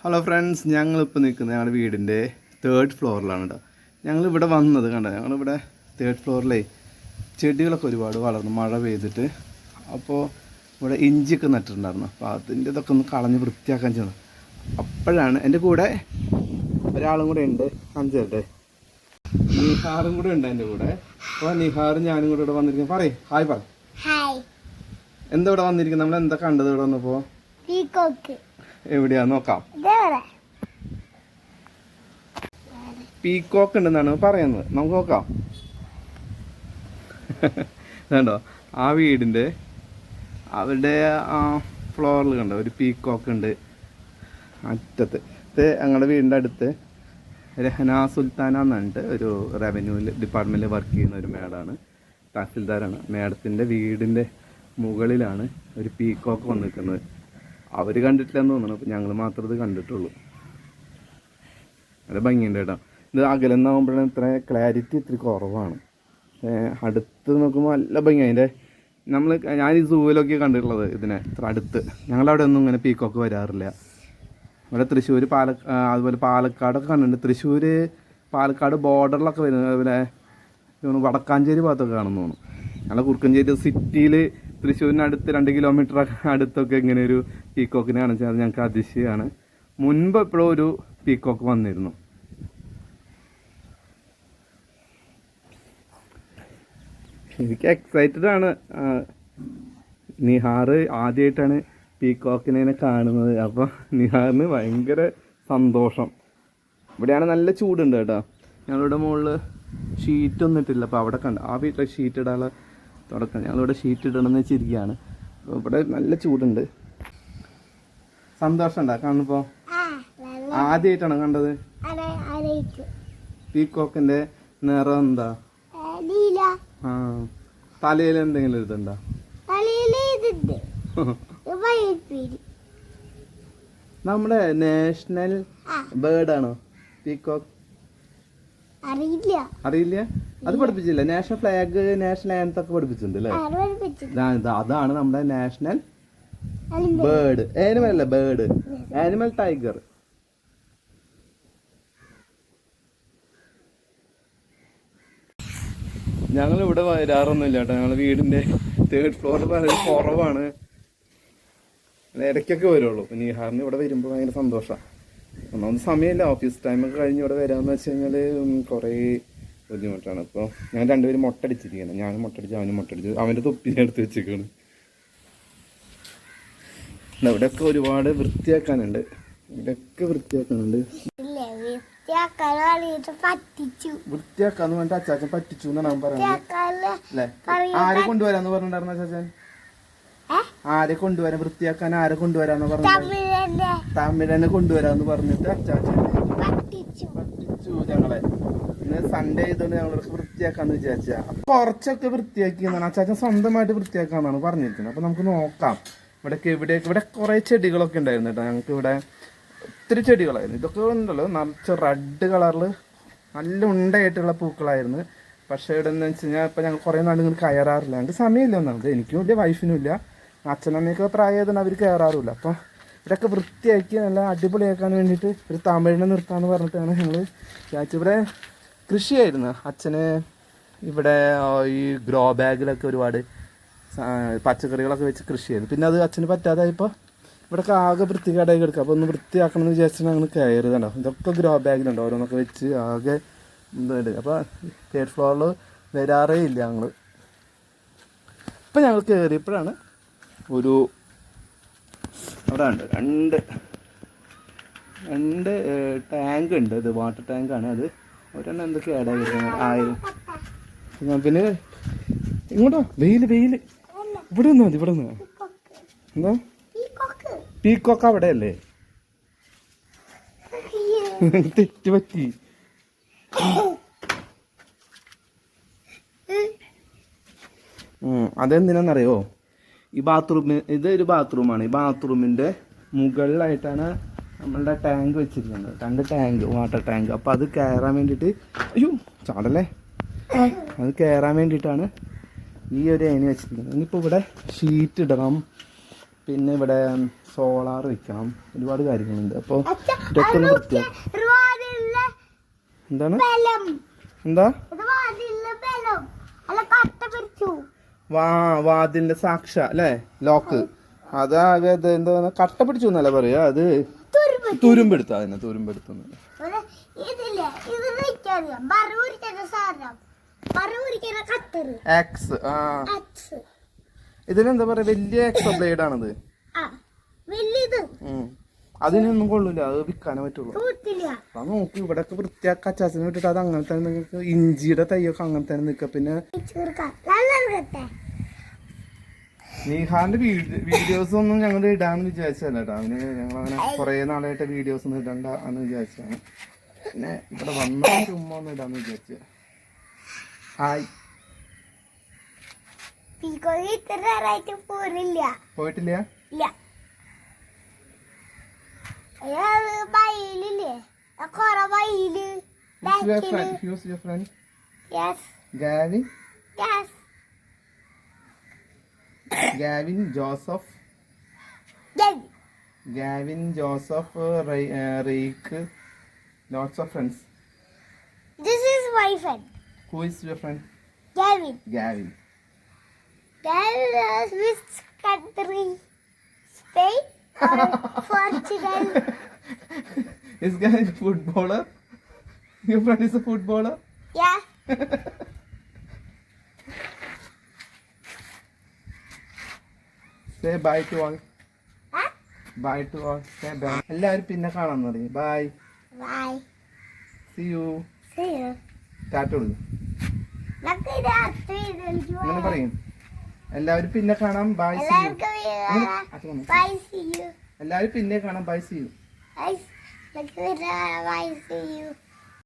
Hello friends, ഞങ്ങളിപ്പോൾ നിൽക്കുന്നത് ഞങ്ങളുടെ വീടിൻ്റെ 3rd ഫ്ലോറിലാണ് കേട്ടോ. ഞങ്ങളിവിടെ വന്നത് കണ്ടോ, ഞങ്ങളിവിടെ 3rd ഫ്ലോറിലേ ചെടികളൊക്കെ ഒരുപാട് വളർന്നു മഴ പെയ്തിട്ട്. അപ്പോൾ ഇവിടെ ഇഞ്ചിയൊക്കെ നട്ടിട്ടുണ്ടായിരുന്നു. അപ്പോൾ അതിൻ്റെ ഇതൊക്കെ ഒന്ന് കളഞ്ഞ് വൃത്തിയാക്കാൻ ചെയ്യണം. അപ്പോഴാണ് എൻ്റെ കൂടെ ഒരാളും കൂടെ ഉണ്ട്, അഞ്ചേട്ടെ നിഹാറും കൂടെ ഉണ്ട് എൻ്റെ കൂടെ. അപ്പോൾ നിഹാറും ഞാനും കൂടെ ഇവിടെ വന്നിരിക്കുന്നത്. പറയും ഹായ് പറ. എന്താ ഇവിടെ വന്നിരിക്കുന്നത്? നമ്മൾ എന്താ കണ്ടത് ഇവിടെ വന്നപ്പോൾ? എവിടെയാ നോക്കാം. പീക്കോക്ക് ഉണ്ടെന്നാണ് പറയുന്നത്. നമുക്ക് നോക്കാം. കണ്ടോ, ആ വീടിൻ്റെ അവരുടെ ആ ഫ്ലോറിൽ കണ്ടോ ഒരു പീക്കോക്ക് ഉണ്ട് അറ്റത്ത്. ഇത് ഞങ്ങളുടെ വീടിൻ്റെ അടുത്ത് രഹന സുൽത്താന എന്നുണ്ട്, ഒരു റവന്യൂ ഡിപ്പാർട്ട്മെൻറ്റിൽ വർക്ക് ചെയ്യുന്ന ഒരു മേഡാണ്, തഹസിൽദാരാണ്. മേഡത്തിൻ്റെ വീടിൻ്റെ മുകളിലാണ് ഒരു പീക്കോക്ക് വന്ന് നിൽക്കുന്നത്. അവർ കണ്ടിട്ടില്ലെന്ന് തോന്നുന്നു, അപ്പോൾ ഞങ്ങൾ മാത്രമേ ഇത് കണ്ടിട്ടുള്ളൂ. നല്ല ഭംഗിയുണ്ട് കേട്ടോ. ഇത് അകലെന്നാകുമ്പോഴാണ് ഇത്ര ക്ലാരിറ്റി ഇത്തിരി കുറവാണ്. അടുത്ത് നോക്കുമ്പോൾ നല്ല ഭംഗി. അതിൻ്റെ ഞാൻ ഈ സൂവിലൊക്കെ കണ്ടിട്ടുള്ളത് ഇതിനെ ഇത്ര അടുത്ത്. ഞങ്ങളവിടെ ഒന്നും ഇങ്ങനെ പീക്കോക്ക് വരാറില്ല. ഇവിടെ തൃശ്ശൂർ അതുപോലെ പാലക്കാടൊക്കെ കണ്ടിട്ടുണ്ട്. തൃശ്ശൂർ പാലക്കാട് ബോർഡറിലൊക്കെ വരുന്നത്, അതുപോലെ വടക്കാഞ്ചേരി ഭാഗത്തൊക്കെ കാണുന്നു തോന്നുന്നു. ഞങ്ങളെ കുറുക്കഞ്ചേരി സിറ്റിയിൽ തൃശ്ശൂരിനടുത്ത് 2 കിലോമീറ്റർ അടുത്തൊക്കെ ഇങ്ങനെ ഒരു പീക്കോക്കിനെ കാണിച്ചാൽ അത് ഞങ്ങൾക്ക് അതിശയമാണ്. മുൻപ് എപ്പോഴും ഒരു പീക്കോക്ക് വന്നിരുന്നു. എനിക്ക് എക്സൈറ്റഡ് ആണ്. നിഹാറ് ആദ്യമായിട്ടാണ് പീക്കോക്കിനെ കാണുന്നത്. അപ്പോൾ നിഹാറിന് ഭയങ്കര സന്തോഷം. ഇവിടെയാണ് നല്ല ചൂടുണ്ട് കേട്ടോ. ഞങ്ങളുടെ മുകളിൽ ഷീറ്റൊന്നും ഇട്ടില്ല. അപ്പോൾ അവിടെ ആ വീട്ടിലെ ഷീറ്റ് ഇടാനുള്ള തുടക്കം. ഞങ്ങളിവിടെ ഷീറ്റ് ഇടണമെന്ന് വെച്ചിരിക്കുകയാണ്. അപ്പോൾ ഇവിടെ നല്ല ചൂടുണ്ട്. സന്തോഷം ഉണ്ടാ കാണുമ്പോൾ? ആദ്യമായിട്ടാണ് കണ്ടത്. പീക്കോക്കിന്റെ നിറം എന്താ? ആ, തലയിൽ എന്തെങ്കിലും ഇതുണ്ടോ? നമ്മുടെ നാഷണൽ ബേർഡാണോ പീക്കോക്ക്? അറിയില്ല. അത് പഠിപ്പിച്ചില്ല? നാഷണൽ ഫ്ലാഗ്, നാഷണൽ ആന്തം ഒക്കെ പഠിപ്പിച്ചിട്ടുണ്ട് അല്ലേ? അതാണ് നമ്മുടെ നാഷണൽ ബേർഡ്. ആനിമൽ അല്ല, ബേർഡ്. Animal tiger. ഞങ്ങൾ ഇവിടെ വരാറൊന്നുമില്ല കേട്ടോ. ഞങ്ങൾ വീടിന്റെ 3rd ഫ്ലോറിൽ വളരെ കുറവാണ്. ഇടയ്ക്കൊക്കെ വരുള്ളൂ. പിന്നെ നിഹാറിന് ഇവിടെ വരുമ്പോൾ ഭയങ്കര സന്തോഷമാണ്. ഒന്നാമത് സമയമില്ല. ഓഫീസ് ടൈമൊക്കെ കഴിഞ്ഞ് ഇവിടെ വരാമെന്ന് വെച്ച് കഴിഞ്ഞാൽ കുറേ ബുദ്ധിമുട്ടാണ്. അപ്പോൾ ഞാൻ രണ്ടുപേരും മുട്ടടിച്ചിരിക്കുകയാണ്. ഞാനും മുട്ടടിച്ച് അവനും മുട്ടടിച്ച്. അവൻ്റെ തൊപ്പിനെ എടുത്ത് വെച്ചിരിക്കുകയാണ്. ഇവിടെയൊക്കെ ഒരുപാട് വൃത്തിയാക്കാനുണ്ട്. വൃത്തിയാക്കാന്ന് പറഞ്ഞിട്ട് അച്ചാച്ചൻ പറ്റിച്ചു എന്നാണ് അവൻ പറയുന്നത് അല്ലേ? ആരെ കൊണ്ടുവരാന്ന് പറഞ്ഞിട്ടുണ്ടായിരുന്നു അച്ചാച്ചൻ? ആരെ കൊണ്ടുവരാൻ, വൃത്തിയാക്കാൻ ആരെ കൊണ്ടുവരാന്ന് പറഞ്ഞു? തമിഴനെ കൊണ്ടുവരാന്ന് പറഞ്ഞിട്ട് അച്ചാച്ചൻ പറ്റിച്ചു ഞങ്ങളെ. ഇന്ന് സൺഡേ ആയതുകൊണ്ട് ഞങ്ങളൊക്കെ വൃത്തിയാക്കാന്ന് വിചാരിച്ചാ. കുറച്ചൊക്കെ വൃത്തിയാക്കിയെന്നാണ് അച്ചാച്ചൻ സ്വന്തമായിട്ട് വൃത്തിയാക്കാന്നാണ് പറഞ്ഞിരിക്കുന്നത്. അപ്പൊ നമുക്ക് നോക്കാം. ഇവിടെ കുറെ ചെടികളൊക്കെ ഉണ്ടായിരുന്നു കേട്ടോ. ഞങ്ങൾക്ക് ഇവിടെ ഒത്തിരി ചെടികളായിരുന്നു. ഇതൊക്കെ ഉണ്ടല്ലോ നിറച്ച് റെഡ് കളറിൽ നല്ല ഉണ്ടയായിട്ടുള്ള പൂക്കളായിരുന്നു. പക്ഷേ ഇവിടെ എന്ന് വെച്ച് കഴിഞ്ഞാൽ ഇപ്പം ഞങ്ങൾ കുറേ നാൾ ഇങ്ങനെ കയറാറില്ല. ഞങ്ങൾക്ക് സമയമില്ല ഒന്നാമത്. എനിക്കും ഇല്ല, വൈഫിനും ഇല്ല. അച്ഛനമ്മയൊക്കെ പ്രായമായതുകൊണ്ട് അവർ കയറാറുമില്ല. അപ്പോൾ ഇവിടെയൊക്കെ വൃത്തിയാക്കി നല്ല അടിപൊളിയാക്കാൻ വേണ്ടിയിട്ട് ഒരു തമിഴിനെ നിർത്താമെന്ന് പറഞ്ഞിട്ടാണ് ഞങ്ങൾ വിചാരിച്ചത്. ഇവിടെ കൃഷിയായിരുന്നു അച്ഛന്. ഇവിടെ ഈ ഗ്രോ ബാഗിലൊക്കെ ഒരുപാട് പച്ചക്കറികളൊക്കെ വെച്ച് കൃഷിയായിരുന്നു. പിന്നെ അത് അച്ഛന് പറ്റാതായപ്പോൾ ഇവിടെയൊക്കെ ആകെ വൃത്തികേടായി കിടക്കുക. അപ്പോൾ ഒന്ന് വൃത്തിയാക്കണം എന്ന് വിചാരിച്ചാൽ ഞങ്ങൾ കയറി. കണ്ടോ, ഇതൊക്കെ ഗ്രോ ബാഗിലുണ്ട്, ഓരോന്നൊക്കെ വെച്ച് ആകെ ഇതുണ്ട്. അപ്പോൾ 3rd ഫ്ലോറിൽ വരാറേ ഇല്ല ഞങ്ങൾ. ഇപ്പം ഞങ്ങൾ കയറിയപ്പോഴാണ് ഒരു അവിടെ ഉണ്ട് രണ്ട് ടാങ്ക് ഉണ്ട്. ഇത് വാട്ടർ ടാങ്കാണ്. അത് ഒരെണ്ണം എന്തൊക്കെ ഏടായി പിന്നെ ഇങ്ങോട്ടോ വെയില് ഇവിടെ നിന്ന് മതി. ഇവിടെ നിന്ന് എന്താ പീക്കോക്ക് അവിടെ അല്ലേ? തെറ്റ് പറ്റി. അതെന്തിനാന്നറിയോ? ഈ ഇതൊരു ബാത്റൂമാണ്. ഈ ബാത്റൂമിൻ്റെ മുകളിലായിട്ടാണ് നമ്മളുടെ ടാങ്ക് വെച്ചിരിക്കുന്നത്. 2 ടാങ്ക്, വാട്ടർ ടാങ്ക്. അപ്പോൾ അത് കയറാൻ വേണ്ടിയിട്ട്, അയ്യോ ചാടല്ലേ, അത് കയറാൻ വേണ്ടിയിട്ടാണ് ഈ ഒരു ഏണി വെച്ചിരിക്കുന്നത്. ഇനിയിപ്പോൾ ഇവിടെ ഷീറ്റ് ഇടണം. പിന്നെ ഇവിടെ സോളാർ വെക്കണം, ഒരുപാട് കാര്യങ്ങളുണ്ട്. അപ്പോൾ ഇതൊക്കെ ഒന്ന് വൃത്തിയാക്കാം. എന്താണ് എന്താ വാതിലിന്റെ സാക്ഷ അല്ലേ, ലോക്ക് അതാകെ എന്താ കട്ട പിടിച്ചു എന്നല്ല പറയാ, അത് തുരുമ്പെടുത്ത അതിനെ തുരുമ്പെടുത്തുന്നത്. ഇതിനെന്താ പറയാ, വലിയ എക്സോ ബ്ലേഡ് ആണത്. അതിനൊന്നും കൊള്ളൂല, അത് വിൽക്കാനേ പറ്റുള്ളൂ. അത് നോക്കി ഇവിടെയൊക്കെ വൃത്തിയാക്കി അച്ചാച്ചനെ വിട്ടിട്ട് അത് അങ്ങനെ തന്നെ നിങ്ങൾക്ക് ഇഞ്ചിയുടെ തൈയൊക്കെ അങ്ങനെ തന്നെ നിൽക്കുക. പിന്നെ നീഹാന്റെ വീഡിയോസ് ഒന്നും ഞങ്ങൾ ഇടാന്ന് വിചാരിച്ചല്ല കേട്ടോ. അവന് ഞങ്ങളങ്ങനെ കുറെ നാളായിട്ട് വീഡിയോസ് ഒന്നും ഇടണ്ട എന്ന് വിചാരിച്ചാണ്. പിന്നെ ഇവിടെ വന്ന ചുമ്മാ ഒന്നും ഇടാന്ന് വിചാരിച്ച. ഹായ്, പോയിട്ടില്ല? Who's your friend? Yes. Gavin? Yes. Gavin, Joseph. Gavin, Joseph, Reik. Lots of friends. This is my friend. Who is your friend? Gavin. Gavin. Gavin is which country? Spain or Portugal? Is Gavin a footballer? Your friend is a footballer? Yeah. Say bye to all. Huh? Bye to all. Say bye. എല്ലാവരും പിന്നെ കാണാൻ തുടങ്ങി. Bye. Bye. See you. See you. Tata കൊടുക്കും. അങ്ങനെ പറയും. എല്ലാവരും പിന്നെ കാണാം. Bye. See you. Bye. See you. എല്ലാവരും പിന്നെ കാണാം. Bye. See you. Bye. See you.